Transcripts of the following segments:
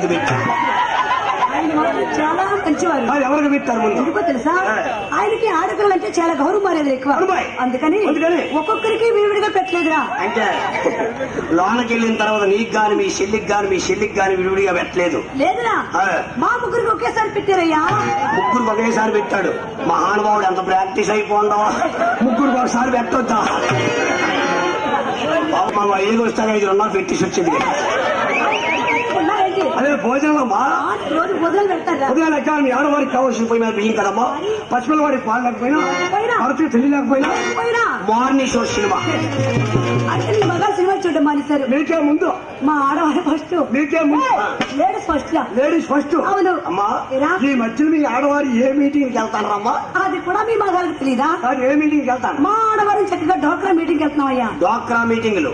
ఆయనకి పెట్టారు. చాలా మంచివారు. ఎవరికి పెట్టారు? ఎందుకో తెలుసా, ఆయనకి ఆడపిల్లలు అంటే చాలా గౌరవ మర్యాద ఎక్కువ. అందుకని ఒక్కొక్కరికి విడివిడిగా పెట్టలేదురా. అంటే లోనకి వెళ్ళిన తర్వాత నీకు గాని మీ చెల్లికి గాని విడివిడిగా పెట్టలేదు. లేదురా, మా ముగ్గురికి ఒకేసారి పెట్టారయ్యా. ముగ్గురికి ఒకేసారి పెట్టాడు. మహానుభావుడు ఎంత ప్రాక్టీస్ అయిపోండో. ముగ్గురికి ఒకసారి పెట్టొద్దా? మా ఏది వస్తాను 5 2 పెట్టేసి వచ్చింది. అదే భోజనం రోజు భోజనాలు పెడతారా? ఉదయం లెక్క మీ ఆడవారికి కావాల్సిన పోయి మీద బియ్యం కదమ్మా. పసిపిల్ల వాడికి పాలు లేకపోయినా అరచు తిండి లేకపోయినా మార్నింగ్ షో సినిమా అంటే నీ మగ సినిమా చూడడం మానేశారు. మీకే ముందు మా ఆడవారి ఫస్ట్, మీకే ముందు లేడీస్ ఫస్ట్. అవును అమ్మా, ఈ మధ్యలో మీ ఆడవారు ఏ మీటింగ్కి వెళ్తానమ్మా? అది కూడా మీ మగాళ్ళకి తెలీదా? ఏ మీటింగ్కి వెళ్తాను? మా ఆడవారిని చక్కగా డ్వాక్రా మీటింగ్ వెళ్తున్నామయ్యా. డ్వాక్రా మీటింగ్లు,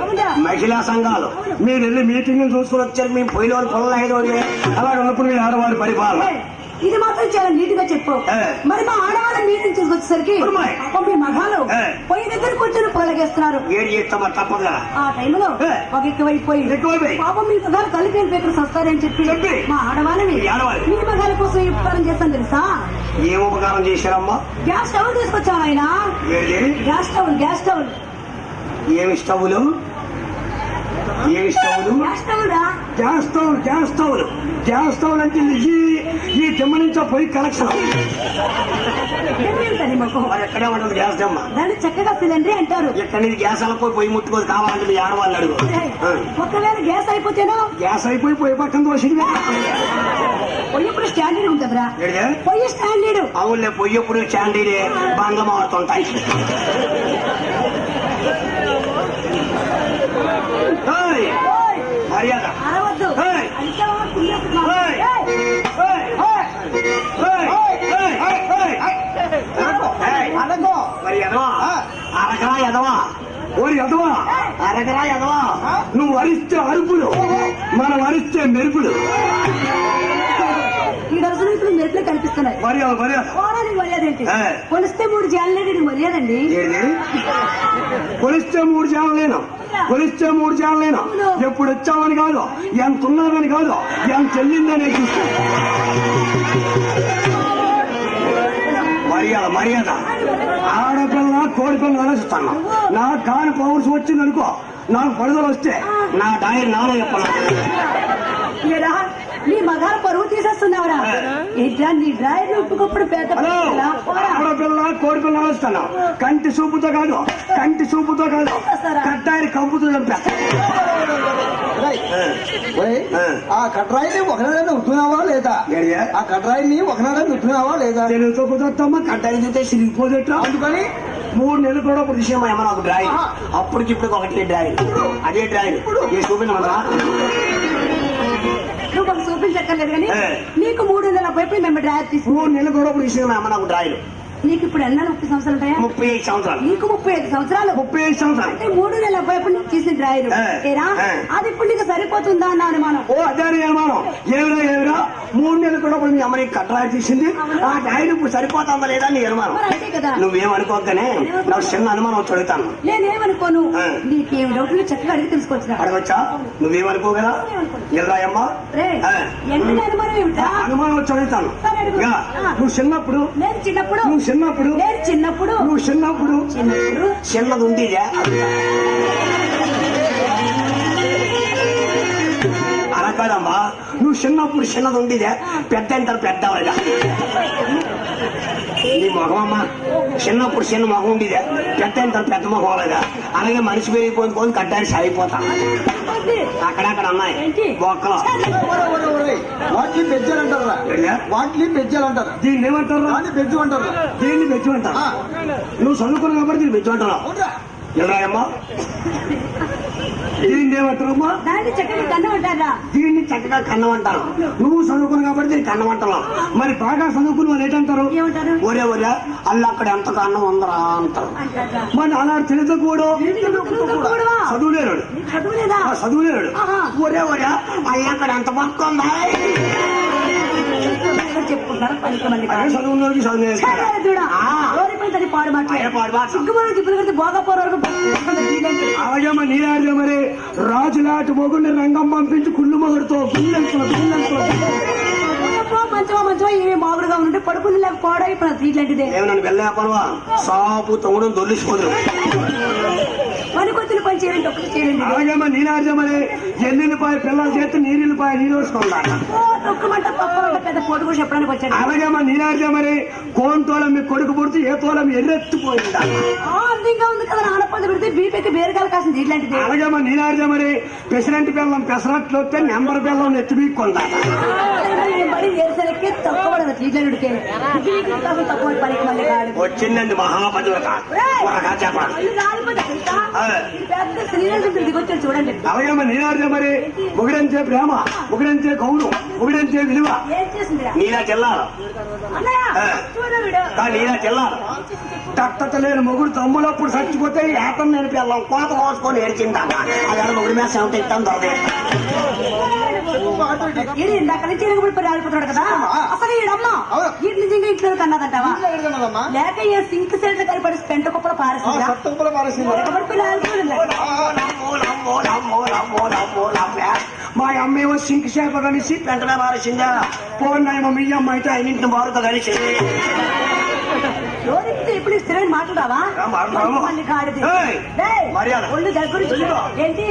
మహిళా సంఘాలు. మీరు వెళ్ళి మీటింగ్ చూసుకుని వచ్చారు. మేము పొయ్యిలో పొలం అలా ఉన్నప్పుడు మీ ఆడవారి పరిపాలన. ఇది మాత్రం చాలా నీట్ గా చెప్పు. మరి మా ఆడవాళ్ళ మీటింగ్ చూసుకొచ్చేసరికి మీ మగాలు పొయ్యి దగ్గర కూర్చొని పొలగేస్తున్నారు. ఏడు చేస్తామా తప్పగా. ఆ టైంలో ఒక ఎక్కువైపోయి పాపం మీ మగాలు కలిపి పేపర్స్ వస్తారని చెప్పి మా ఆడవాళ్ళని మీ మగాల కోసం ఉపకారం చేస్తాను తెలుసా? ఏం ఉపకారం చేశారమ్మా? గ్యాస్ స్టవ్ తీసుకొచ్చాం ఆయన. Gas stove. ఏమి స్టవ్లు? గ్యాస్ స్టవ్ అంటే ఈ దిమ్మ నుంచి పోయి కనెక్షన్ ఎక్కడే ఉంటుంది గ్యాస్ దిమ్మ. దాన్ని చక్కగా సిలిండర్ అంటారు. ఎక్కడ నుంచి గ్యాస్ వెళ్ళిపోయి పొయ్యి ముట్టుకోదు కావాలంటే మీ ఆడవాళ్ళు అడుగు. ఒకవేళ గ్యాస్ అయిపోతేనో గ్యాస్ అయిపోయి పొయ్యి పక్కన దోషింది. పొయ్యి ఎప్పుడు స్టాండర్డ్ ఉంటుందిరా. పొయ్యి స్టాండర్డ్. అవునులే, పొయ్యి ఎప్పుడు స్టాండర్డే. బంధం ఆడుతుంటాయి. మర్యాద అరవద్దు. అరకరా ఎదవా, ఓరి ఎదవా, అరకరా ఎదవా. నువ్వు వరిస్తే అరుపులు, మనం వరిస్తే మెరుపులు. ఈ రోజున ఇప్పుడు మెరుపులు కనిపిస్తున్నాయి. మర్యాద ఏంటి? కొలిస్తే 3 జాలలేడు మర్యాద అండి. కొలిస్తే 3 జాలలేను, కొలిస్తే 3 జాలలేను. ఎప్పుడు వచ్చామని కాదు, ఎంత ఉన్నామని కాదు, ఎంత చెల్లిందని చూస్తా. మర్యాద. ఆడపిల్ల కోడిపిల్ల ఆలోచిస్తాను. నాకు కాని పవర్స్ వచ్చింది అనుకో, నాకు పడుదల వస్తే నా డైరీ నాలో చెప్పాలి. నీ మగారు పరువు తీసేస్తున్నావురా. ఏంటా నీ డ్రాయర్ ఉప్పుకప్పుడు పేద ఆడపిల్ల కోడిపిల్ల ఆలోచిస్తాను. కంటి చూపుతో కాదు, కట్టాయి కంపుతో చంపేస్తా. ఆ కట్రాయిని ఒకనాడైనా ఉట్టున్నావా లేదా? ఆ కట్రాయిని ఒకనాడైనా ఉట్టున్నావా లేదా? తెలుగుతో కుదరమ్మా. కట్టాయి చూస్తే సిరిగిపోదట. అందుకని 3 నెలలు కూడా ఒక విషయం ఏమన్నా ఒక డ్రాయింగ్. అప్పటికిప్పుడు ఒకటి డ్రాయింగ్. అదే డ్రాయింగ్ చూపించమన్నా. నువ్వు మాకు చూపించక్కర్లేదు కానీ నీకు 3 నెలల వైపు మేము డ్రాయర్ తీసి 3 నెలలు కూడా ఒక విషయం ఏమన్నా ఒక డ్రాయింగ్. నీకు ఇప్పుడు ఎన్నా 30 సంవత్సరాలు ఉంటాయా? 35 సంవత్సరాలు. నీకు 35 సంవత్సరాలు. 35 సంవత్సరాలు అంటే 3 నెలల వైపు నువ్వు తీసిన డ్రాయర్ ఏరా, అది ఇప్పుడు నీకు సరిపోతుందా అన్న అనుమానం. ఓ అదే అనుమానం. ఏమిరా 3 నెలలు కూడా మీ అమ్మని కట్రాయి తీసింది. ఆ డ్రాయర్ ఇప్పుడు సరిపోతుందా లేదా నీ అనుమానం. అంతే కదా. నువ్వేమనుకోగానే నాకు చిన్న అనుమానం వచ్చి అడుగుతాను. నేనేమనుకోను. నీకేం డౌట్లు చక్కగా అడిగి తెలుసుకోవచ్చు. అడగొచ్చా? నువ్వేమనుకో కదా. ఎల్రాయమ్మా అనుమానం ఏమిటా? అనుమానం వచ్చి అడుగుతాను. నువ్వు చిన్నప్పుడు, చిన్నది ఉంది అనకాడమ్మా. నువ్వు చిన్నప్పుడు చిన్నది ఉండిదే, పెద్ద అంటారు పెద్దవాళ్ళ. నీ మొహమమ్మా చిన్నప్పుడు చిన్న మొహం ఉండేదే, పెద్ద అంటారు పెద్ద మొహం వాళ్ళగా. అలాగే మనిషి పెరిగిపోయిన పోయి కట్టాలి సాగిపోతాను. అక్కడక్కడ అమ్మాయి బొక్కలు వాటిని బెజ్జాలంటారా? వాటిని బెజ్జాలంటారా? దీన్ని ఏమంటారు? బెజ్జు అంటారు. దీన్ని బెజ్జు అంటారు. నువ్వు చదువుకున్నావు కాబట్టి దీన్ని బెజ్జు అంటున్నావు. ఎల్రాయమ్మా దీన్ని ఏమంటారమ్మా? దాన్ని చక్కగా కన్నం అంటారా? దీన్ని చక్కగా కన్నం అంటారు. నువ్వు చదువుకున్నావు కాబట్టి దీన్ని కన్నం అంటున్నావు. మరి బాగా చదువుకున్న వాళ్ళు ఏంటంటారు? ఒరే అల్ల అక్కడ ఎంత కన్నం ఉందరా అంటారు. మరి అలా తెలియదు కూడా చదువులేడు. ఒరే అల్ల అక్కడ ఎంత పక్క ఉందా చెప్పుకుంటారు. చదువులోకి అలాగేమో నీ ఆడితే మరి రాజులాంటి మొగుడిని రంగం పంపించి కుళ్ళు మొగుడుతో గుళ్ళెంతులు పడుకుని లేక పాడైపోయిన సీట్లాంటిదే ఏమన్నా వెళ్ళాపనవా సాపు తొంగడం దొల్లిసిపోదు పనికొచ్చిన పని చేయండి ఒకటి చేయండి అలాగేమో నీరాజమని ఎల్లుల్లిపాయ పిల్లల చేతి నీరుల్లిపాయ నీరు వేసుకోవాలి తొక్కమంట పక్కమంట పెద్ద పొడుగు కూడా చెప్పడానికి వచ్చాడు అలాగేమో నీరాజమని కోంతోళం మీ కొడుకు పుడితే ఏ తోళం ఎర్రెత్తిపోయింది అందంగా ఉంది కదా ఆడపడి పెడితే బీపీకి బేరగాలు కాసింది ఇట్లాంటిది అలాగేమో నీరాజమని పెసరంటి బెల్లం పెసరట్లు వస్తే నెంబర్ బెల్లం ఎత్తిబీక్కుందా మరి ఏసరికి తక్కువ ఇట్లాంటికే తక్కువ పనికి మళ్ళీ కాదు వచ్చిందండి మహాపతివ్రత చెప్పండి పెద్ద శ్రీరంగం దిగొచ్చాడు చూడండి అలాగేమో నీరాజమని ఒకడంతే ప్రేమ ఒకడంతే గౌరవం ఒకడంతే విలువ ఏం చేసింది నీలా చెల్లారు నీలా చెల్లారు తట్టత లేని మొగుడు తమ్ములప్పుడు చచ్చిపోతే ఏతం నేను పిల్లం కోత కోసుకొని ఏడ్చిందా అదే మొగుడు మీద సెవెంటీ ఇస్తాను ఇది ఇందాక నుంచి ఎరుగుబడి ఆడిపోతున్నాడు కదా అసలు ఈడమ్మ వీటి నిజంగా ఇంట్లో కన్నదంటావా లేక ఏ సింక్ సెంటర్ కలిపడి పెంట కుప్పలు మా అమ్మేమో సింక్ చేప కలిసి పెంటనే పారేసిందా పోన్నాయేమో మీ అమ్మ అయితే అయినింటిని బారుతో కలిసి ఇప్పుడు స్థిరమైన మాట్లాడావా ఒళ్ళు దగ్గర ఏంటి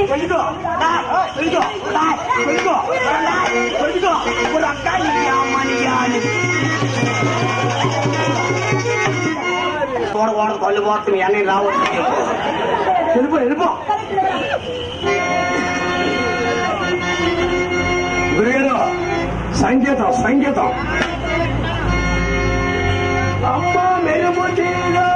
చూడకూడదు కళ్ళు పోతుంది అన్నీ రావచ్చు వెళ్ళిపో వెళ్ళిపో గురుగారు సంగీతం సంగీతం అమ్మా మెరుగుతీగా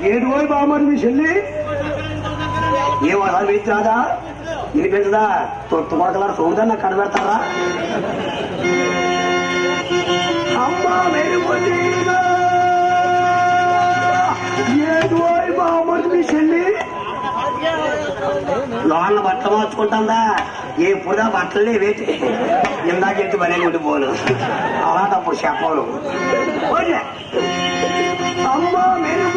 ఏడు పోయి బామ్మని మీ చెల్లి ఏం అలా వినిపించదా వినిపించదా తొత్తు కొడకలారు చూడదా కనబెడతారా అమ్మా మెరుగుతీగా ఏడు పోయి బామ్మని మీ చెల్లి లోన బట్టలు మార్చుకుంటుందా ఎప్పుడుదా బట్టలే వేటి ఇందాకెత్తి పని ఉండిపోను అలాంటప్పుడు చెప్పను అమ్మా మెరుగు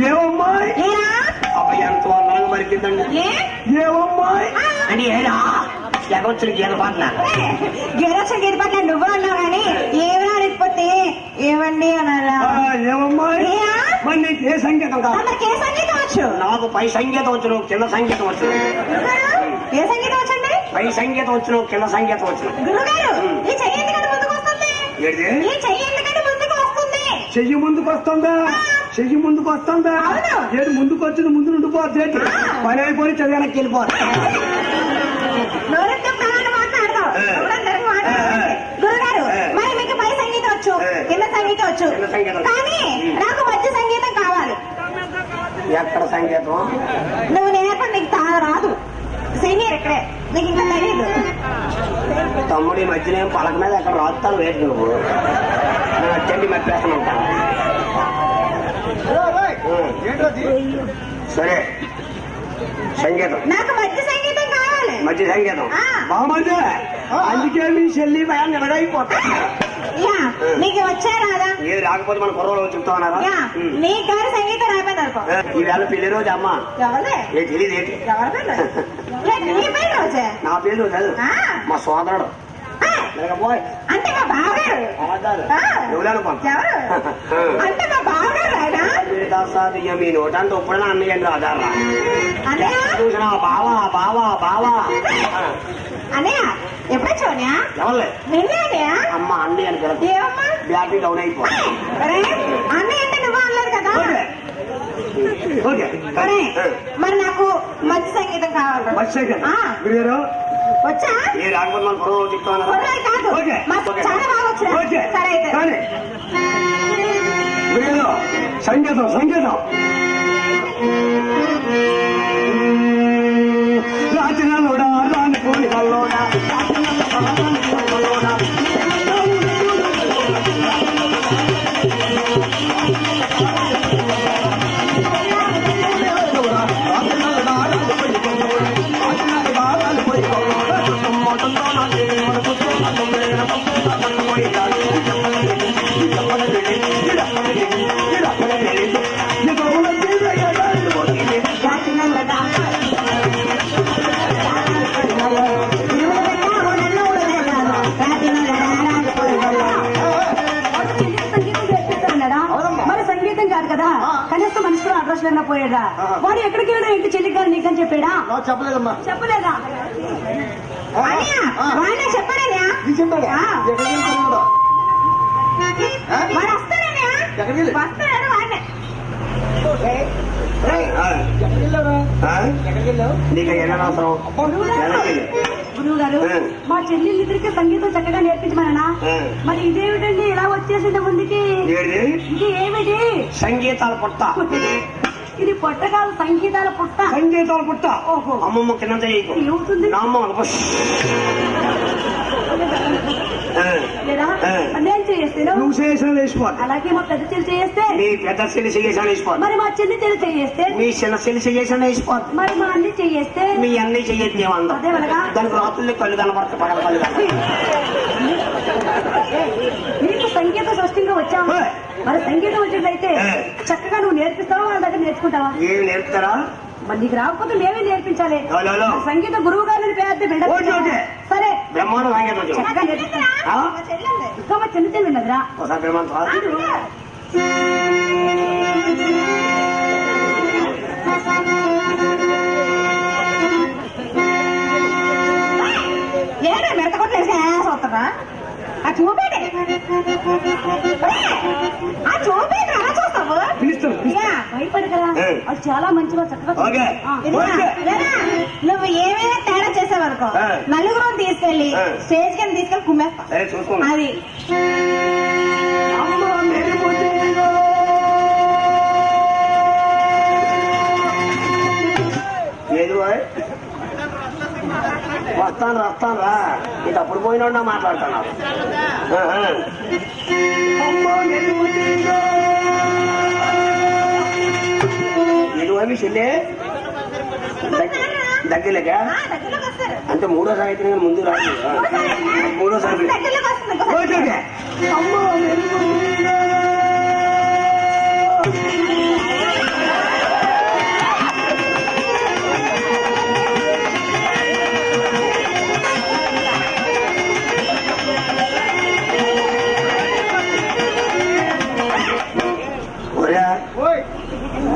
ఏమమ్మాయి అబ్బాయి ఎంత వందరంగా మరికిందండి ఏమమ్మాయి అని ఏడా ఎగొచ్చులు గీత పాటన గెరొచ్చిన గీత పాటన నువ్వు అన్నావు కానీ ఏమైనా అడిగిపోతే ఏమండి అనాలా ఏమమ్మాయి మరి నీకు ఏ సంగీతం కాదు ఏ సంగీతం వచ్చు నాకు పై సంగీతం వచ్చు కింద సంగీతం వచ్చు ఏ సంగీతం వచ్చండి పై సంగీతం వచ్చు కింద సంగీతం వచ్చు గురుగారు ఈ చెయ్యి ఎందుకంటే ముందుకు వస్తుంది ఈ చెయ్యి ఎందుకంటే ముందుకు వస్తుంది చెయ్యి ముందుకు వస్తుందా చెయ్యి ముందుకు వస్తుందా ఏడు ముందుకు వచ్చింది ముందు ఉండిపోతే పని అయిపోయి చదివానికి వెళ్ళిపోతా గురుగారు మరి మీకు పై సంగీతం వచ్చు కింద సంగీతం వచ్చు కానీ నాకు మధ్య సంగీతం కావాలి ఎక్కడ సంగీతం నువ్వు నేర్పడి నీకు రాదు సీనియర్ ఇక్కడే నీకు ఇంకా తెలియదు తమ్ముడు ఈ మధ్యన పలక మీద ఎక్కడ రాస్తాను వేటు నువ్వు చెండి మర్చిపోతాను ఉంటాను సరే సంగీతం నాకు మధ్య సంగీతం కావాలి మధ్య సంగీతం బాగుంది అందుకే మీ చెల్లి భయాన్ని నిలగైపోతా నీకు వచ్చా రాదా ఏది రాకపోతే మన కుర్రలో చెప్తా ఉన్నారా నీ గారి సంగీతం రాకపోయింది అనుకో ఈవేళ పెళ్లి రోజు అమ్మ ఏ తెలియదు ఏంటి రోజే నా పేరు కాదు మా సోదరుడు అంటే మా బావగారు అంటే మా బావగారు మీ నోటంటే ఒప్పుడైనా అన్నయ్య రాదారా చూసినా బావా బావా బావా అన్నయ్య ఎప్పుడు చూడయా ఎవరు నిన్నే అమ్మ అన్నయ్య అని పిల్లలు ఏమమ్మా బ్యాటరీ డౌన్ అయిపోయి అన్నయ్య అంటే నువ్వు అనలేదు కదా మరి నాకు మంచి సంగీతం కావాలి మంచి సంగీతం వచ్చా ఏ రాకపోతే మన పొరవ చెప్తా చాలా బాగా వచ్చా సరే అయితే సంగీతం సంగీతం రాజనలోడా రాని రోజులన్నా పోయాడా? వాడు ఎక్కడికి వెళ్ళా ఇంటి చెల్లికి గారు నీకని చెప్పాడా? చెప్పలేదమ్మా. చెప్పలేదా? వాడే చెప్పాడయ్యా. వాడు వస్తాడయ్యా. వస్తాడు వాడే. గురువు గారు మా చెల్లెళ్ళిద్దరికి సంగీతం చక్కగా నేర్పించమన్నా. మరి ఇదేమిటండి ఇలా వచ్చేసింది ముందుకి? ఇది ఏమిటి? సంగీతాల పుట్ట. ఇది పొట్ట కాదు, సంగీతాల పుట్ట. సంగీతాల పుట్ట. అమ్మమ్మ కింద ఏమవుతుంది? నేను చేస్తాను. నువ్వు చేసిన వేసిపోదు. అలాగే మా పెద్ద చెల్లి చేస్తే నీ పెద్ద చెల్లి చేసిన వేసిపోదు. మరి మా చెల్లి చెల్లి చేస్తే మీ చిన్న చెల్లి చేసిన వేసిపోదు. మరి మా అన్ని చేస్తే మీ అన్ని చెయ్యొద్దు ఏమందా? దానికి రాత్రులు కళ్ళు కనబడతాయి, పగల కళ్ళు నీకు సంగీతం స్పష్టంగా వచ్చావు. మరి సంగీతం వచ్చినట్లయితే చక్కగా నువ్వు నేర్పిస్తావా, వాళ్ళ దగ్గర నేర్చుకుంటావా? ఏమి నేర్పుతారా? మరి నీకు రాకపోతే మేమే నేర్పించాలి. సంగీత గురువు గారిని పేద సరే బ్రహ్మాండ సంగీతం చక్కగా నేర్పిస్తా. ఇంకా మా చిన్న చెల్లి ఉన్నదిరా. ఒకసారి బ్రహ్మాండ ఏడా మెడతకొట్లేసి వస్తారా? ఆ చూపేది ఆ చూపేది అలా చూస్తావు. భయపడగరా? అది చాలా మంచిగా చక్కగా. నువ్వు ఏమైనా తేడా చేసావనుకో నలుగురు తీసుకెళ్లి స్టేజ్ కింద తీసుకెళ్లి కుమ్మేస్తా. అది ఏది వస్తాను రా. ఇది అప్పుడు పోయినా మాట్లాడుతున్నావు. ఇదివన్నీ చెల్లే దగ్గరగా అంటే మూడోసారి అయితే ముందు రాదు. మూడోసారి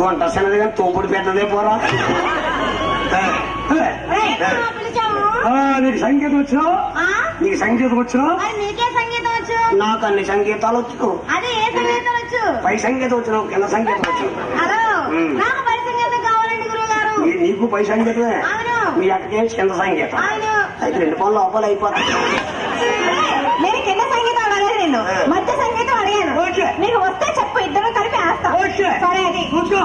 గొంట సన్నది కానీ తోపుడు పెద్దదే పోరా. నీకు సంగీతం వచ్చు? నీకు సంగీతం వచ్చు? నాకు అన్ని సంగీతాలు వచ్చు. పై సంగీతం వచ్చు, నాకు కింద సంగీతం వచ్చు. నీకు పై సంగీతమే, మీ అక్కకేం కింద సంగీతం. అయితే 2 పనులు లోపల అయిపోతాయి. నేను కింద సంగీతం అడగలేదు, నేను మధ్య సంగీతం అడిగాను. నీకు వస్తే చెప్పు, ఇద్దరు కలిపి వేస్తాం. సరే అది కూర్చో.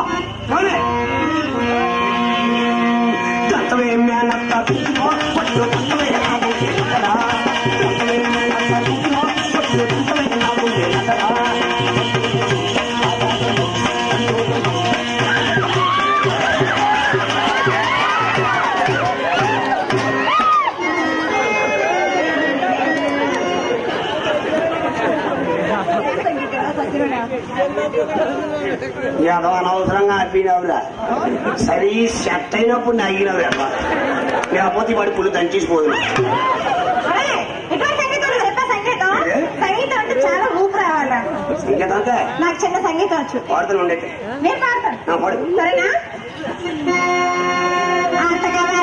యాదవ అనవసరంగా ఆపినవురా. సరే సెట్ అయినప్పుడు నాగినవు అబ్బా, లేకపోతే వాడి పులు దంచేసిపోదు. సంగీతం అంటే చాలా ఊపు రావాల. సంగీతం అంటే నాకు చిన్న సంగీతం వచ్చు, పాడుతూ ఉండేది. నేను పాడతాను. పాడు. సరేనా? ఆటగాల